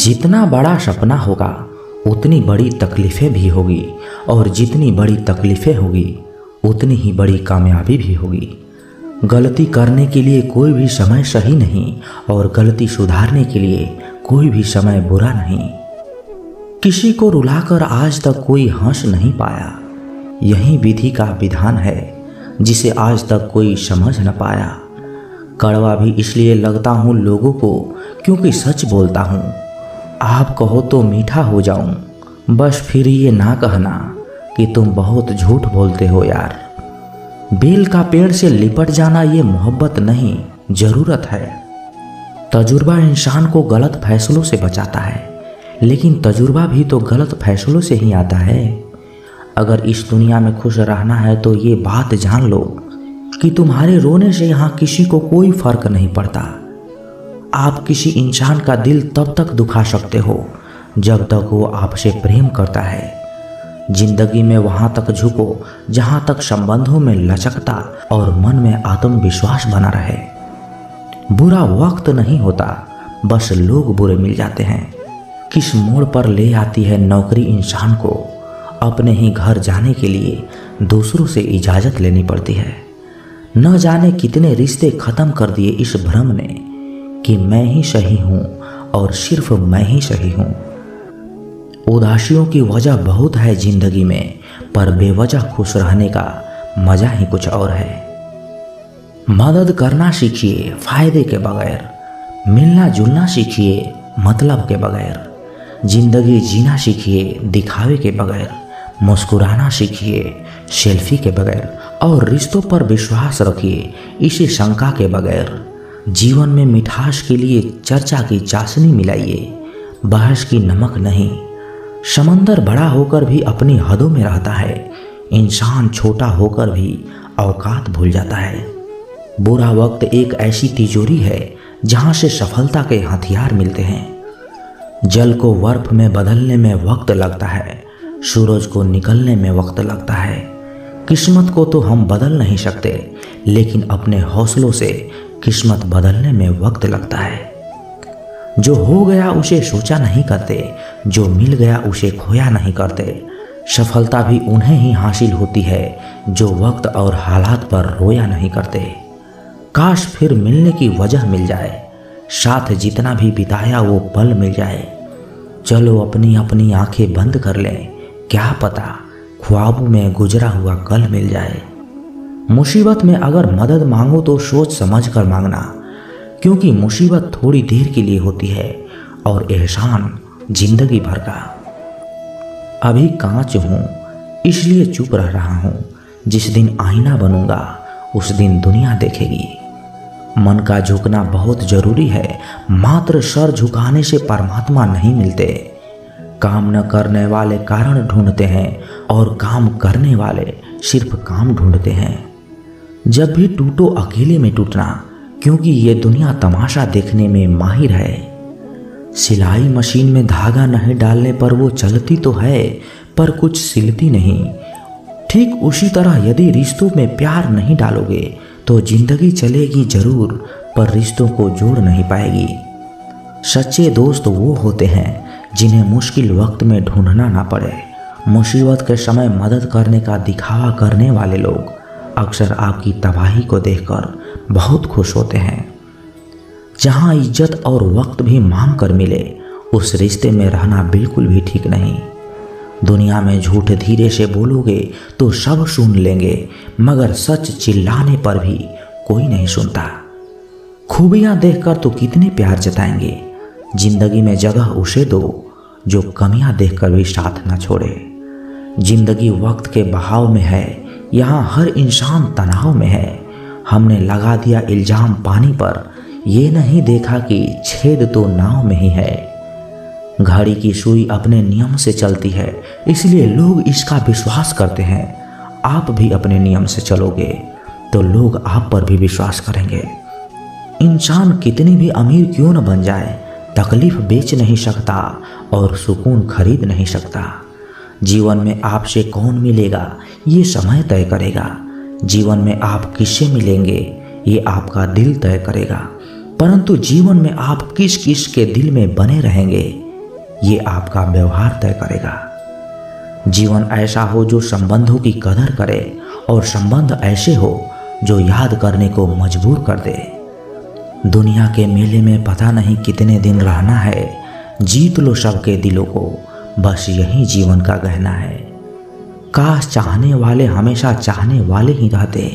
जितना बड़ा सपना होगा उतनी बड़ी तकलीफ़ें भी होगी, और जितनी बड़ी तकलीफ़ें होगी उतनी ही बड़ी कामयाबी भी होगी। गलती करने के लिए कोई भी समय सही नहीं, और गलती सुधारने के लिए कोई भी समय बुरा नहीं। किसी को रुलाकर आज तक कोई हंस नहीं पाया, यही विधि का विधान है जिसे आज तक कोई समझ न पाया। कड़वा भी इसलिए लगता हूँ लोगों को क्योंकि सच बोलता हूँ। आप कहो तो मीठा हो जाऊं, बस फिर ये ना कहना कि तुम बहुत झूठ बोलते हो यार। बेल का पेड़ से लिपट जाना ये मोहब्बत नहीं, ज़रूरत है। तजुर्बा इंसान को गलत फैसलों से बचाता है, लेकिन तजुर्बा भी तो गलत फैसलों से ही आता है। अगर इस दुनिया में खुश रहना है तो ये बात जान लो कि तुम्हारे रोने से यहाँ किसी को कोई फर्क नहीं पड़ता। आप किसी इंसान का दिल तब तक दुखा सकते हो जब तक वो आपसे प्रेम करता है। जिंदगी में वहाँ तक झुको जहाँ तक संबंधों में लचकता और मन में आत्मविश्वास बना रहे। बुरा वक्त नहीं होता, बस लोग बुरे मिल जाते हैं। किस मोड़ पर ले आती है नौकरी इंसान को अपने ही घर जाने के लिए दूसरों से इजाज़त लेनी पड़ती है। न जाने कितने रिश्ते ख़त्म कर दिए इस भ्रम ने कि मैं ही सही हूँ और सिर्फ मैं ही सही हूँ। उदासियों की वजह बहुत है जिंदगी में, पर बेवजह खुश रहने का मजा ही कुछ और है। मदद करना सीखिए फायदे के बगैर, मिलना जुलना सीखिए मतलब के बगैर, जिंदगी जीना सीखिए दिखावे के बगैर, मुस्कुराना सीखिए सेल्फी के बगैर, और रिश्तों पर विश्वास रखिए इसी शंका के बगैर। जीवन में मिठास के लिए चर्चा की चाशनी मिलाइए, बहस की नमक नहीं। समंदर बड़ा होकर भी अपनी हदों में रहता है, इंसान छोटा होकर भी औकात भूल जाता है। बुरा वक्त एक ऐसी तिजोरी है जहां से सफलता के हथियार मिलते हैं। जल को बर्फ में बदलने में वक्त लगता है, सूरज को निकलने में वक्त लगता है। किस्मत को तो हम बदल नहीं सकते, लेकिन अपने हौसलों से किस्मत बदलने में वक्त लगता है। जो हो गया उसे सोचा नहीं करते, जो मिल गया उसे खोया नहीं करते। सफलता भी उन्हें ही हासिल होती है जो वक्त और हालात पर रोया नहीं करते। काश फिर मिलने की वजह मिल जाए, साथ जितना भी बिताया वो पल मिल जाए। चलो अपनी अपनी आंखें बंद कर लें, क्या पता ख्वाबों में गुजरा हुआ कल मिल जाए। मुसीबत में अगर मदद मांगो तो सोच समझ कर मांगना, क्योंकि मुसीबत थोड़ी देर के लिए होती है और एहसान जिंदगी भर का। अभी कांच हूँ इसलिए चुप रह रहा हूँ, जिस दिन आईना बनूंगा उस दिन दुनिया देखेगी। मन का झुकना बहुत जरूरी है, मात्र सर झुकाने से परमात्मा नहीं मिलते। काम न करने वाले कारण ढूंढते हैं और काम करने वाले सिर्फ काम ढूंढते हैं। जब भी टूटो अकेले में टूटना, क्योंकि ये दुनिया तमाशा देखने में माहिर है। सिलाई मशीन में धागा नहीं डालने पर वो चलती तो है पर कुछ सिलती नहीं। ठीक उसी तरह यदि रिश्तों में प्यार नहीं डालोगे तो जिंदगी चलेगी जरूर, पर रिश्तों को जोड़ नहीं पाएगी। सच्चे दोस्त वो होते हैं जिन्हें मुश्किल वक्त में ढूंढना ना पड़े। मुसीबत के समय मदद करने का दिखावा करने वाले लोग अक्सर आपकी तबाही को देखकर बहुत खुश होते हैं। जहां इज्जत और वक्त भी मांग कर मिले, उस रिश्ते में रहना बिल्कुल भी ठीक नहीं। दुनिया में झूठ धीरे से बोलोगे तो सब सुन लेंगे, मगर सच चिल्लाने पर भी कोई नहीं सुनता। खूबियां देखकर तो कितने प्यार जताएंगे। जिंदगी में जगह उसे दो जो कमियां देखकर भी साथ ना छोड़े। जिंदगी वक्त के बहाव में है, यहाँ हर इंसान तनाव में है। हमने लगा दिया इल्जाम पानी पर, ये नहीं देखा कि छेद तो नाव में ही है। घड़ी की सुई अपने नियम से चलती है, इसलिए लोग इसका विश्वास करते हैं। आप भी अपने नियम से चलोगे तो लोग आप पर भी विश्वास करेंगे। इंसान कितनी भी अमीर क्यों न बन जाए, तकलीफ बेच नहीं सकता और सुकून खरीद नहीं सकता। जीवन में आपसे कौन मिलेगा ये समय तय करेगा। जीवन में आप किससे मिलेंगे ये आपका दिल तय करेगा। परंतु जीवन में आप किस किस के दिल में बने रहेंगे ये आपका व्यवहार तय करेगा। जीवन ऐसा हो जो संबंधों की कदर करे और संबंध ऐसे हो जो याद करने को मजबूर कर दे। दुनिया के मेले में पता नहीं कितने दिन रहना है, जीत लो सबके दिलों को, बस यही जीवन का गहना है। काश चाहने वाले हमेशा चाहने वाले ही रहते,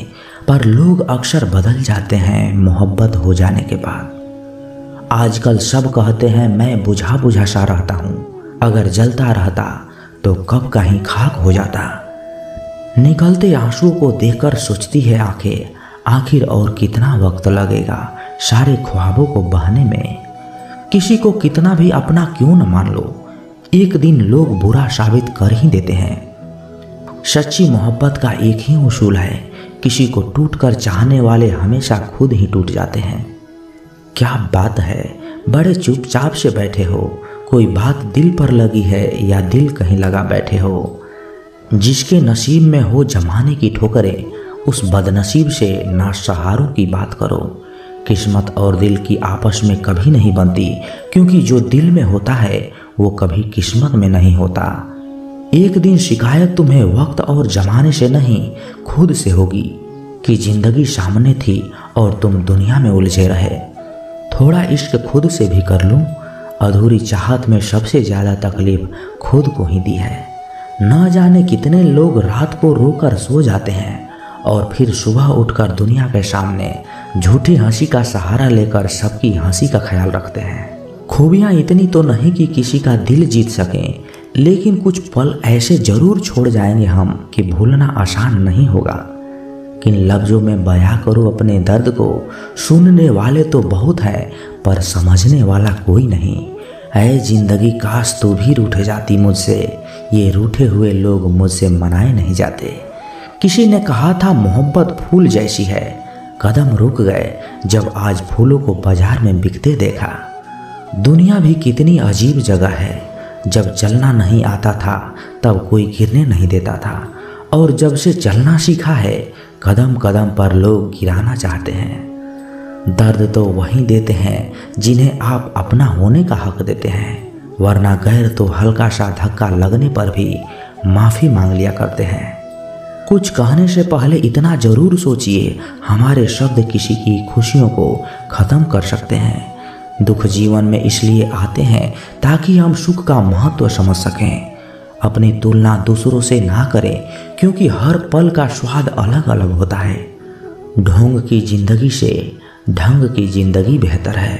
पर लोग अक्सर बदल जाते हैं मोहब्बत हो जाने के बाद। आजकल सब कहते हैं मैं बुझा बुझा सा रहता हूँ, अगर जलता रहता तो कब कहीं खाक हो जाता। निकलते आंसुओं को देखकर सोचती है आंखें, आखिर और कितना वक्त लगेगा सारे ख्वाबों को बहने में। किसी को कितना भी अपना क्यों न मान लो, एक दिन लोग बुरा साबित कर ही देते हैं। सच्ची मोहब्बत का एक ही उसूल है, किसी को टूटकर चाहने वाले हमेशा खुद ही टूट जाते हैं। क्या बात है, बड़े चुपचाप से बैठे हो, कोई बात दिल पर लगी है या दिल कहीं लगा बैठे हो। जिसके नसीब में हो जमाने की ठोकरें, उस बदनसीब से ना सहारों की बात करो। किस्मत और दिल की आपस में कभी नहीं बनती, क्योंकि जो दिल में होता है वो कभी किस्मत में नहीं होता। एक दिन शिकायत तुम्हें वक्त और जमाने से नहीं खुद से होगी कि जिंदगी सामने थी और तुम दुनिया में उलझे रहे। थोड़ा इश्क खुद से भी कर लूं, अधूरी चाहत में सबसे ज़्यादा तकलीफ खुद को ही दी है। न जाने कितने लोग रात को रोकर सो जाते हैं और फिर सुबह उठकर दुनिया के सामने झूठी हंसी का सहारा लेकर सबकी हंसी का ख्याल रखते हैं। खूबियाँ इतनी तो नहीं कि किसी का दिल जीत सकें, लेकिन कुछ पल ऐसे जरूर छोड़ जाएंगे हम कि भूलना आसान नहीं होगा। किन लफ्ज़ों में बयां करो अपने दर्द को, सुनने वाले तो बहुत हैं पर समझने वाला कोई नहीं। ऐ जिंदगी काश तू भी रूठ जाती मुझसे, ये रूठे हुए लोग मुझसे मनाए नहीं जाते। किसी ने कहा था मोहब्बत फूल जैसी है, कदम रुक गए जब आज फूलों को बाजार में बिकते देखा। दुनिया भी कितनी अजीब जगह है, जब चलना नहीं आता था तब कोई गिरने नहीं देता था, और जब से चलना सीखा है कदम कदम पर लोग गिराना चाहते हैं। दर्द तो वही देते हैं जिन्हें आप अपना होने का हक देते हैं, वरना गैर तो हल्का सा धक्का लगने पर भी माफ़ी मांग लिया करते हैं। कुछ कहने से पहले इतना जरूर सोचिए, हमारे शब्द किसी की खुशियों को ख़त्म कर सकते हैं। दुख जीवन में इसलिए आते हैं ताकि हम सुख का महत्व समझ सकें। अपनी तुलना दूसरों से ना करें, क्योंकि हर पल का स्वाद अलग अलग होता है। ढोंग की जिंदगी से ढंग की जिंदगी बेहतर है।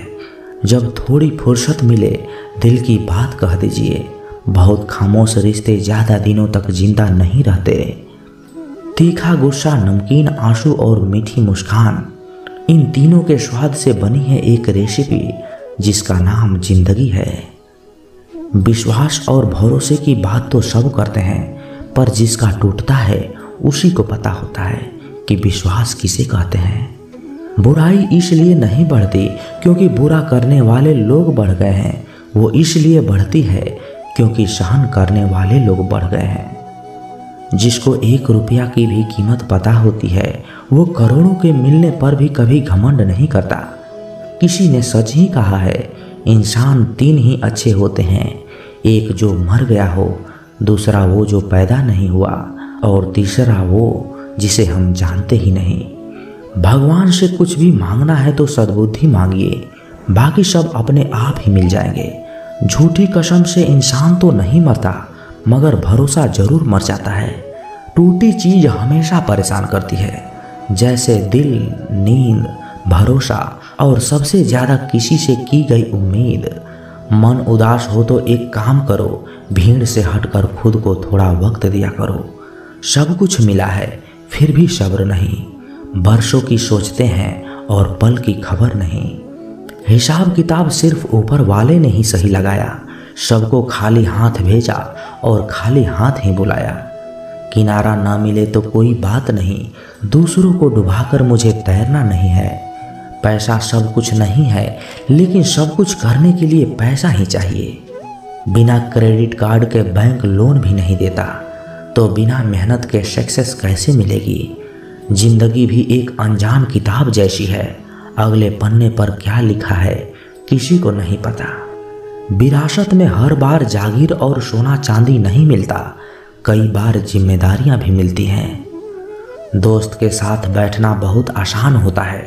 जब थोड़ी फुर्सत मिले दिल की बात कह दीजिए। बहुत खामोश रिश्ते ज़्यादा दिनों तक जिंदा नहीं रहते। तीखा गुस्सा, नमकीन आंसू और मीठी मुस्कान, इन तीनों के स्वाद से बनी है एक रेसिपी जिसका नाम जिंदगी है। विश्वास और भरोसे की बात तो सब करते हैं, पर जिसका टूटता है उसी को पता होता है कि विश्वास किसे कहते हैं। बुराई इसलिए नहीं बढ़ती क्योंकि बुरा करने वाले लोग बढ़ गए हैं, वो इसलिए बढ़ती है क्योंकि सहन करने वाले लोग बढ़ गए हैं। जिसको 1 रुपया की भी कीमत पता होती है, वो करोड़ों के मिलने पर भी कभी घमंड नहीं करता। किसी ने सच ही कहा है, इंसान 3 ही अच्छे होते हैं, एक जो मर गया हो, दूसरा वो जो पैदा नहीं हुआ, और तीसरा वो जिसे हम जानते ही नहीं। भगवान से कुछ भी मांगना है तो सद्बुद्धि मांगिए, बाकी सब अपने आप ही मिल जाएंगे। झूठी कसम से इंसान तो नहीं मरता, मगर भरोसा जरूर मर जाता है। टूटी चीज हमेशा परेशान करती है, जैसे दिल, नींद, भरोसा और सबसे ज़्यादा किसी से की गई उम्मीद। मन उदास हो तो एक काम करो, भीड़ से हटकर खुद को थोड़ा वक्त दिया करो। सब कुछ मिला है फिर भी सब्र नहीं, बरसों की सोचते हैं और पल की खबर नहीं। हिसाब किताब सिर्फ ऊपर वाले ने ही सही लगाया, सबको खाली हाथ भेजा और खाली हाथ ही बुलाया। किनारा ना मिले तो कोई बात नहीं, दूसरों को डुबाकर मुझे तैरना नहीं है। पैसा सब कुछ नहीं है, लेकिन सब कुछ करने के लिए पैसा ही चाहिए। बिना क्रेडिट कार्ड के बैंक लोन भी नहीं देता, तो बिना मेहनत के सक्सेस कैसे मिलेगी। जिंदगी भी एक अनजान किताब जैसी है, अगले पन्ने पर क्या लिखा है किसी को नहीं पता। विरासत में हर बार जागीर और सोना चांदी नहीं मिलता, कई बार जिम्मेदारियां भी मिलती हैं। दोस्त के साथ बैठना बहुत आसान होता है,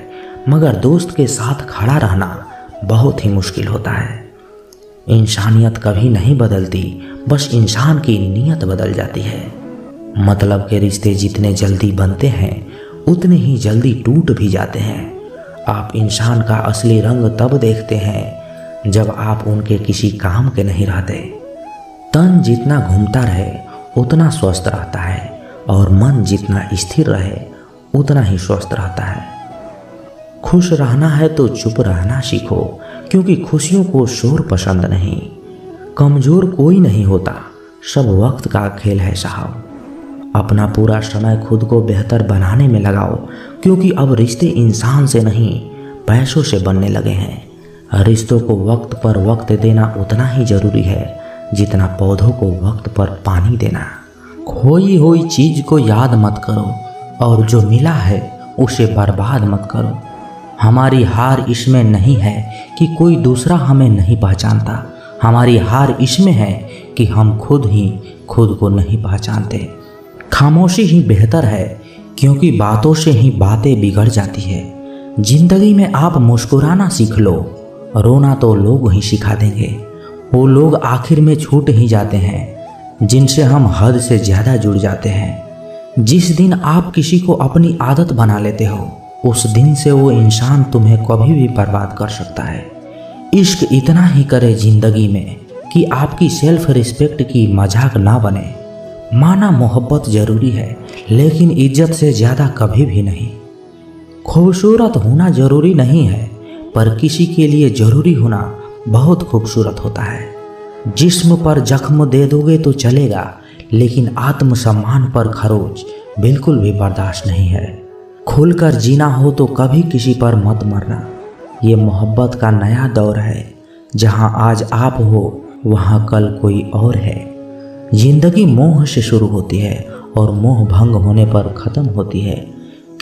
मगर दोस्त के साथ खड़ा रहना बहुत ही मुश्किल होता है। इंसानियत कभी नहीं बदलती, बस इंसान की नीयत बदल जाती है। मतलब के रिश्ते जितने जल्दी बनते हैं उतने ही जल्दी टूट भी जाते हैं। आप इंसान का असली रंग तब देखते हैं जब आप उनके किसी काम के नहीं रहते। तन जितना घूमता रहे उतना स्वस्थ रहता है और मन जितना स्थिर रहे उतना ही स्वस्थ रहता है। खुश रहना है तो चुप रहना सीखो, क्योंकि खुशियों को शोर पसंद नहीं। कमजोर कोई नहीं होता, सब वक्त का खेल है साहब। अपना पूरा समय खुद को बेहतर बनाने में लगाओ, क्योंकि अब रिश्ते इंसान से नहीं पैसों से बनने लगे हैं। रिश्तों को वक्त पर वक्त देना उतना ही जरूरी है जितना पौधों को वक्त पर पानी देना। खोई हुई चीज को याद मत करो और जो मिला है उसे बर्बाद मत करो। हमारी हार इसमें नहीं है कि कोई दूसरा हमें नहीं पहचानता, हमारी हार इसमें है कि हम खुद ही खुद को नहीं पहचानते। खामोशी ही बेहतर है, क्योंकि बातों से ही बातें बिगड़ जाती है। जिंदगी में आप मुस्कुराना सीख लो, रोना तो लोग ही सिखा देंगे। वो लोग आखिर में छूट ही जाते हैं जिनसे हम हद से ज़्यादा जुड़ जाते हैं। जिस दिन आप किसी को अपनी आदत बना लेते हो, उस दिन से वो इंसान तुम्हें कभी भी बर्बाद कर सकता है। इश्क इतना ही करे जिंदगी में कि आपकी सेल्फ रिस्पेक्ट की मजाक ना बने। माना मोहब्बत जरूरी है, लेकिन इज्जत से ज़्यादा कभी भी नहीं। खूबसूरत होना जरूरी नहीं है, पर किसी के लिए जरूरी होना बहुत खूबसूरत होता है। जिस्म पर जख्म दे दोगे तो चलेगा, लेकिन आत्मसम्मान पर खरोच बिल्कुल भी बर्दाश्त नहीं है। खुलकर जीना हो तो कभी किसी पर मत मरना। ये मोहब्बत का नया दौर है, जहां आज आप हो वहां कल कोई और है। जिंदगी मोह से शुरू होती है और मोह भंग होने पर ख़त्म होती है।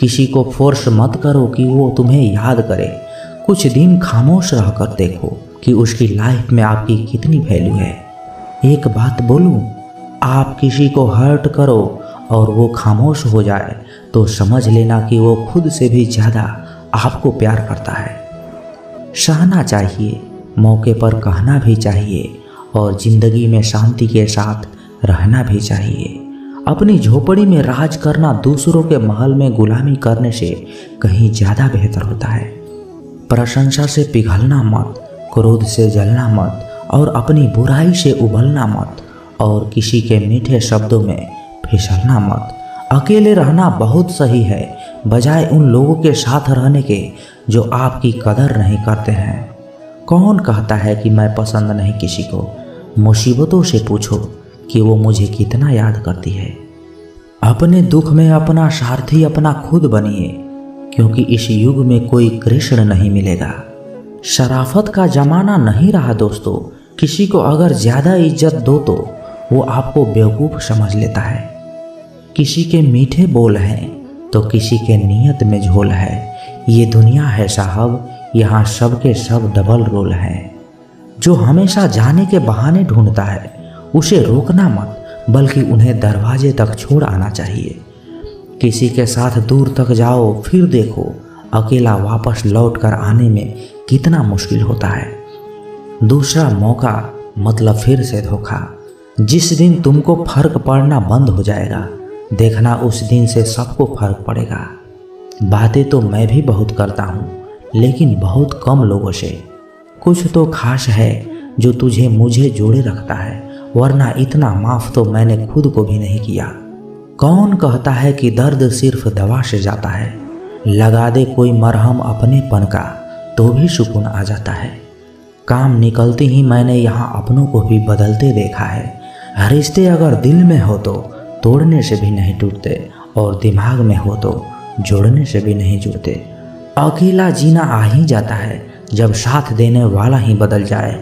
किसी को फोर्स मत करो कि वो तुम्हें याद करे। कुछ दिन खामोश रहकर देखो कि उसकी लाइफ में आपकी कितनी वैल्यू है। एक बात बोलूं, आप किसी को हर्ट करो और वो खामोश हो जाए तो समझ लेना कि वो खुद से भी ज़्यादा आपको प्यार करता है। सहना चाहिए, मौके पर कहना भी चाहिए और ज़िंदगी में शांति के साथ रहना भी चाहिए। अपनी झोपड़ी में राज करना दूसरों के महल में गुलामी करने से कहीं ज़्यादा बेहतर होता है। प्रशंसा से पिघलना मत, क्रोध से जलना मत और अपनी बुराई से उबलना मत और किसी के मीठे शब्दों में फिसलना मत। अकेले रहना बहुत सही है, बजाय उन लोगों के साथ रहने के जो आपकी कदर नहीं करते हैं। कौन कहता है कि मैं पसंद नहीं किसी को? मुसीबतों से पूछो कि वो मुझे कितना याद करती है। अपने दुख में अपना सारथी अपना खुद बनिए, क्योंकि इस युग में कोई कृष्ण नहीं मिलेगा। शराफत का जमाना नहीं रहा दोस्तों। किसी को अगर ज़्यादा इज्जत दो तो वो आपको बेवकूफ़ समझ लेता है। किसी के मीठे बोल हैं तो किसी के नीयत में झोल है। ये दुनिया है साहब, यहाँ सब के सब डबल रोल हैं। जो हमेशा जाने के बहाने ढूंढता है उसे रोकना मत, बल्कि उन्हें दरवाजे तक छोड़ आना चाहिए। किसी के साथ दूर तक जाओ, फिर देखो अकेला वापस लौट कर आने में कितना मुश्किल होता है। दूसरा मौका मतलब फिर से धोखा। जिस दिन तुमको फर्क पड़ना बंद हो जाएगा, देखना उस दिन से सबको फर्क पड़ेगा। बातें तो मैं भी बहुत करता हूँ, लेकिन बहुत कम लोगों से। कुछ तो खास है जो तुझे मुझे जोड़े रखता है, वरना इतना माफ़ तो मैंने खुद को भी नहीं किया। कौन कहता है कि दर्द सिर्फ दवा से जाता है? लगा दे कोई मरहम अपनेपन का तो भी सुकून आ जाता है। काम निकलते ही मैंने यहाँ अपनों को भी बदलते देखा है। रिश्ते अगर दिल में हो तो तोड़ने से भी नहीं टूटते, और दिमाग में हो तो जोड़ने से भी नहीं जुड़ते। अकेला जीना आ ही जाता है जब साथ देने वाला ही बदल जाए।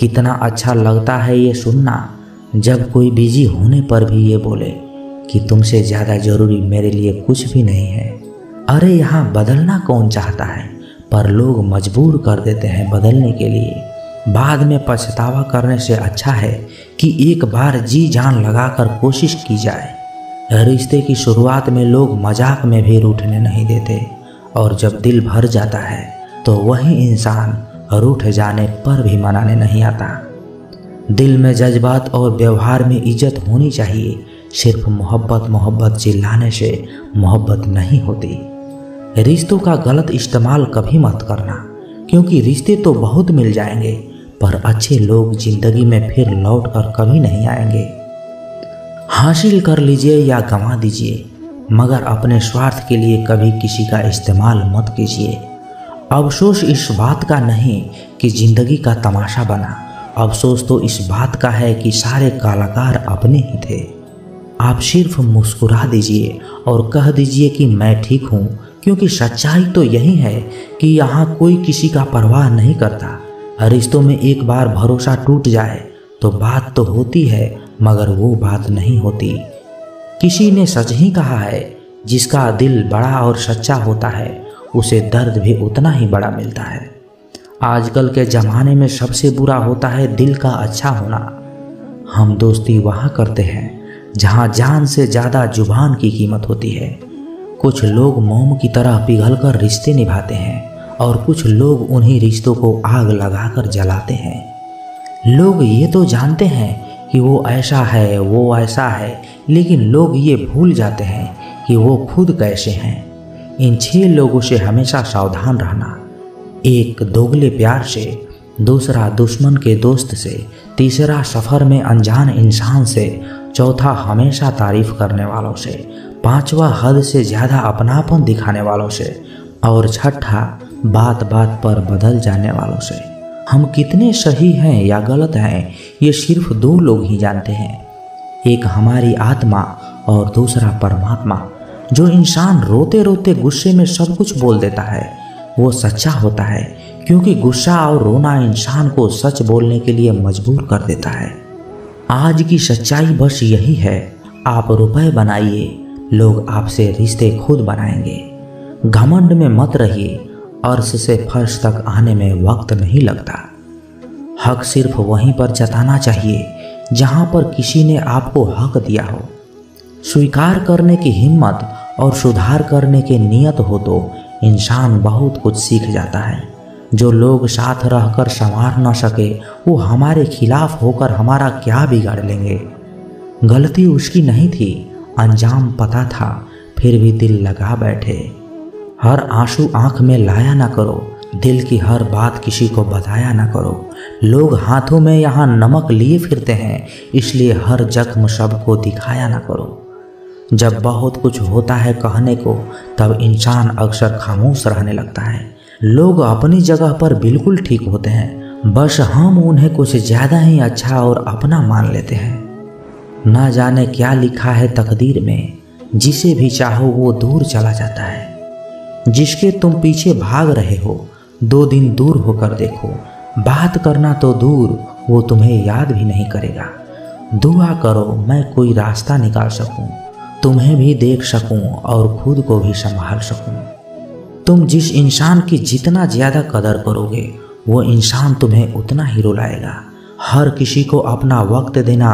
कितना अच्छा लगता है ये सुनना जब कोई बिजी होने पर भी ये बोले कि तुमसे ज़्यादा ज़रूरी मेरे लिए कुछ भी नहीं है। अरे यहाँ बदलना कौन चाहता है, पर लोग मजबूर कर देते हैं बदलने के लिए। बाद में पछतावा करने से अच्छा है कि एक बार जी जान लगाकर कोशिश की जाए। रिश्ते की शुरुआत में लोग मजाक में भी रूठने नहीं देते, और जब दिल भर जाता है तो वही इंसान रूठ जाने पर भी मनाने नहीं आता। दिल में जज्बात और व्यवहार में इज्जत होनी चाहिए। सिर्फ मोहब्बत चिल्लाने से मोहब्बत नहीं होती। रिश्तों का गलत इस्तेमाल कभी मत करना, क्योंकि रिश्ते तो बहुत मिल जाएंगे पर अच्छे लोग जिंदगी में फिर लौट कर कभी नहीं आएंगे। हासिल कर लीजिए या गंवा दीजिए, मगर अपने स्वार्थ के लिए कभी किसी का इस्तेमाल मत कीजिए। अफसोस इस बात का नहीं कि जिंदगी का तमाशा बना, अफसोस तो इस बात का है कि सारे कलाकार अपने ही थे। आप सिर्फ मुस्कुरा दीजिए और कह दीजिए कि मैं ठीक हूँ, क्योंकि सच्चाई तो यही है कि यहाँ कोई किसी का परवाह नहीं करता। रिश्तों में एक बार भरोसा टूट जाए तो बात तो होती है, मगर वो बात नहीं होती। किसी ने सच ही कहा है, जिसका दिल बड़ा और सच्चा होता है उसे दर्द भी उतना ही बड़ा मिलता है। आजकल के ज़माने में सबसे बुरा होता है दिल का अच्छा होना। हम दोस्ती वहाँ करते हैं जहाँ जान से ज़्यादा जुबान की कीमत होती है। कुछ लोग मोम की तरह पिघलकर रिश्ते निभाते हैं, और कुछ लोग उन्हीं रिश्तों को आग लगाकर जलाते हैं। लोग ये तो जानते हैं कि वो ऐसा है, वो ऐसा है, लेकिन लोग ये भूल जाते हैं कि वो खुद कैसे हैं। इन 6 लोगों से हमेशा सावधान रहना। एक दोगले प्यार से, दूसरा दुश्मन के दोस्त से, तीसरा सफ़र में अनजान इंसान से, चौथा हमेशा तारीफ करने वालों से, पांचवा हद से ज़्यादा अपनापन दिखाने वालों से, और छठा बात बात पर बदल जाने वालों से। हम कितने सही हैं या गलत हैं ये सिर्फ 2 लोग ही जानते हैं, एक हमारी आत्मा और दूसरा परमात्मा। जो इंसान रोते रोते गुस्से में सब कुछ बोल देता है वो सच्चा होता है, क्योंकि गुस्सा और रोना इंसान को सच बोलने के लिए मजबूर कर देता है। आज की सच्चाई बस यही है, आप रुपए बनाइए, लोग आपसे रिश्ते खुद बनाएंगे। घमंड में मत रहिए, अर्श से फर्श तक आने में वक्त नहीं लगता। हक सिर्फ वहीं पर जताना चाहिए जहां पर किसी ने आपको हक दिया हो। स्वीकार करने की हिम्मत और सुधार करने की नियत हो तो इंसान बहुत कुछ सीख जाता है। जो लोग साथ रहकर संवार न सके वो हमारे खिलाफ होकर हमारा क्या बिगाड़ लेंगे। गलती उसकी नहीं थी, अंजाम पता था, फिर भी दिल लगा बैठे। हर आंसू आंख में लाया ना करो, दिल की हर बात किसी को बताया ना करो। लोग हाथों में यहाँ नमक लिए फिरते हैं, इसलिए हर जख्म सबको दिखाया ना करो। जब बहुत कुछ होता है कहने को, तब इंसान अक्सर खामोश रहने लगता है। लोग अपनी जगह पर बिल्कुल ठीक होते हैं, बस हम उन्हें कुछ ज़्यादा ही अच्छा और अपना मान लेते हैं। ना जाने क्या लिखा है तकदीर में, जिसे भी चाहो वो दूर चला जाता है। जिसके तुम पीछे भाग रहे हो 2 दिन दूर होकर देखो, बात करना तो दूर वो तुम्हें याद भी नहीं करेगा। दुआ करो मैं कोई रास्ता निकाल सकूं, तुम्हें भी देख सकूं और खुद को भी संभाल सकूं। तुम जिस इंसान की जितना ज़्यादा कदर करोगे वो इंसान तुम्हें उतना ही रुलाएगा। हर किसी को अपना वक्त देना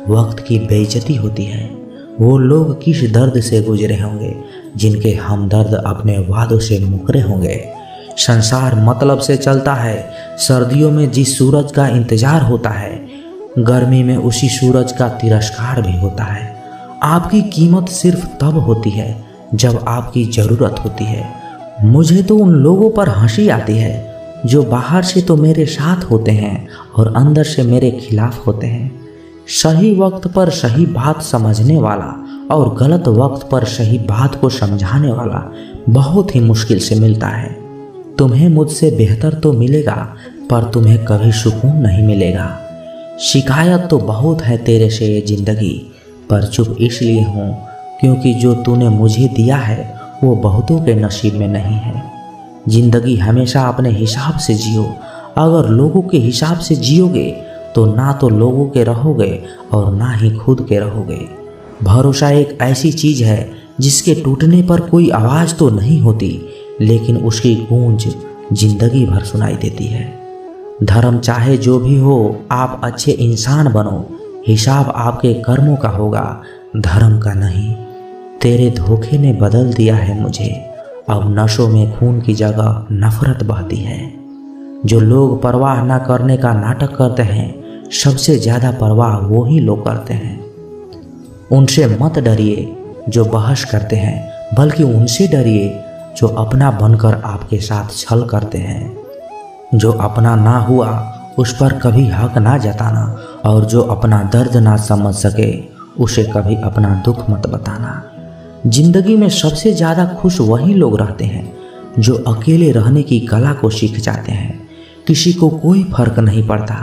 वक्त की बेइज्जती होती है। वो लोग किस दर्द से गुजरे होंगे जिनके हमदर्द अपने वादों से मुकरे होंगे। संसार मतलब से चलता है। सर्दियों में जिस सूरज का इंतजार होता है, गर्मी में उसी सूरज का तिरस्कार भी होता है। आपकी कीमत सिर्फ तब होती है जब आपकी ज़रूरत होती है। मुझे तो उन लोगों पर हंसी आती है जो बाहर से तो मेरे साथ होते हैं और अंदर से मेरे खिलाफ होते हैं। सही वक्त पर सही बात समझने वाला और गलत वक्त पर सही बात को समझाने वाला बहुत ही मुश्किल से मिलता है। तुम्हें मुझसे बेहतर तो मिलेगा, पर तुम्हें कभी सुकून नहीं मिलेगा। शिकायत तो बहुत है तेरे से ये ज़िंदगी, पर चुप इसलिए हूँ क्योंकि जो तूने मुझे दिया है वो बहुतों के नसीब में नहीं है। ज़िंदगी हमेशा अपने हिसाब से जियो। अगर लोगों के हिसाब से जियोगे तो ना तो लोगों के रहोगे और ना ही खुद के रहोगे। भरोसा एक ऐसी चीज़ है जिसके टूटने पर कोई आवाज़ तो नहीं होती, लेकिन उसकी गूंज जिंदगी भर सुनाई देती है। धर्म चाहे जो भी हो, आप अच्छे इंसान बनो, हिसाब आपके कर्मों का होगा, धर्म का नहीं। तेरे धोखे ने बदल दिया है मुझे, अब नशों में खून की जगह नफरत बहती है। जो लोग परवाह न करने का नाटक करते हैं, सबसे ज़्यादा परवाह वो ही लोग करते हैं। उनसे मत डरिए जो बहस करते हैं, बल्कि उनसे डरिए जो अपना बनकर आपके साथ छल करते हैं। जो अपना ना हुआ उस पर कभी हक ना जताना, और जो अपना दर्द ना समझ सके उसे कभी अपना दुख मत बताना। जिंदगी में सबसे ज़्यादा खुश वही लोग रहते हैं जो अकेले रहने की कला को सीख जाते हैं। किसी को कोई फर्क नहीं पड़ता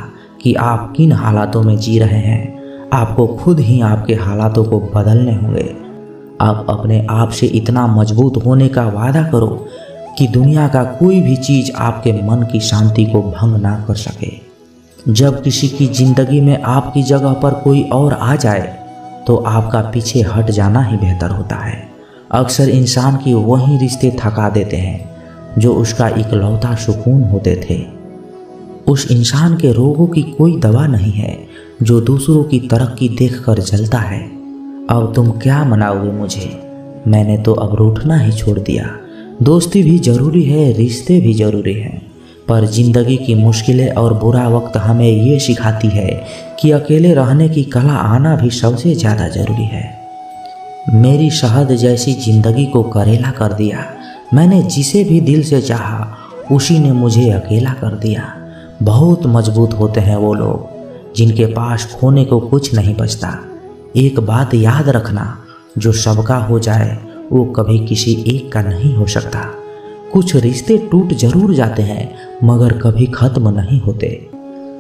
कि आप किन हालातों में जी रहे हैं, आपको खुद ही आपके हालातों को बदलने होंगे। आप अपने आप से इतना मजबूत होने का वादा करो कि दुनिया का कोई भी चीज़ आपके मन की शांति को भंग ना कर सके। जब किसी की ज़िंदगी में आपकी जगह पर कोई और आ जाए तो आपका पीछे हट जाना ही बेहतर होता है। अक्सर इंसान की वही रिश्ते थका देते हैं जो उसका इकलौता सुकून होते थे। उस इंसान के रोगों की कोई दवा नहीं है जो दूसरों की तरक्की देखकर जलता है। अब तुम क्या मनाओगे मुझे, मैंने तो अब रूठना ही छोड़ दिया। दोस्ती भी ज़रूरी है, रिश्ते भी ज़रूरी हैं, पर ज़िंदगी की मुश्किलें और बुरा वक्त हमें ये सिखाती है कि अकेले रहने की कला आना भी सबसे ज़्यादा ज़रूरी है। मेरी शहद जैसी ज़िंदगी को करेला कर दिया, मैंने जिसे भी दिल से चाहा उसी ने मुझे अकेला कर दिया। बहुत मजबूत होते हैं वो लोग जिनके पास खोने को कुछ नहीं बचता। एक बात याद रखना, जो सबका हो जाए वो कभी किसी एक का नहीं हो सकता। कुछ रिश्ते टूट जरूर जाते हैं मगर कभी ख़त्म नहीं होते।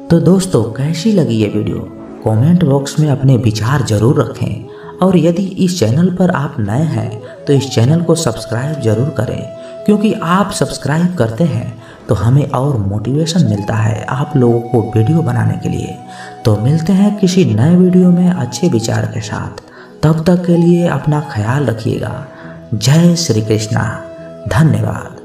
तो दोस्तों, कैसी लगी ये वीडियो, कमेंट बॉक्स में अपने विचार ज़रूर रखें। और यदि इस चैनल पर आप नए हैं तो इस चैनल को सब्सक्राइब ज़रूर करें, क्योंकि आप सब्सक्राइब करते हैं तो हमें और मोटिवेशन मिलता है आप लोगों को वीडियो बनाने के लिए। तो मिलते हैं किसी नए वीडियो में अच्छे विचार के साथ। तब तक के लिए अपना ख्याल रखिएगा। जय श्री कृष्णा। धन्यवाद।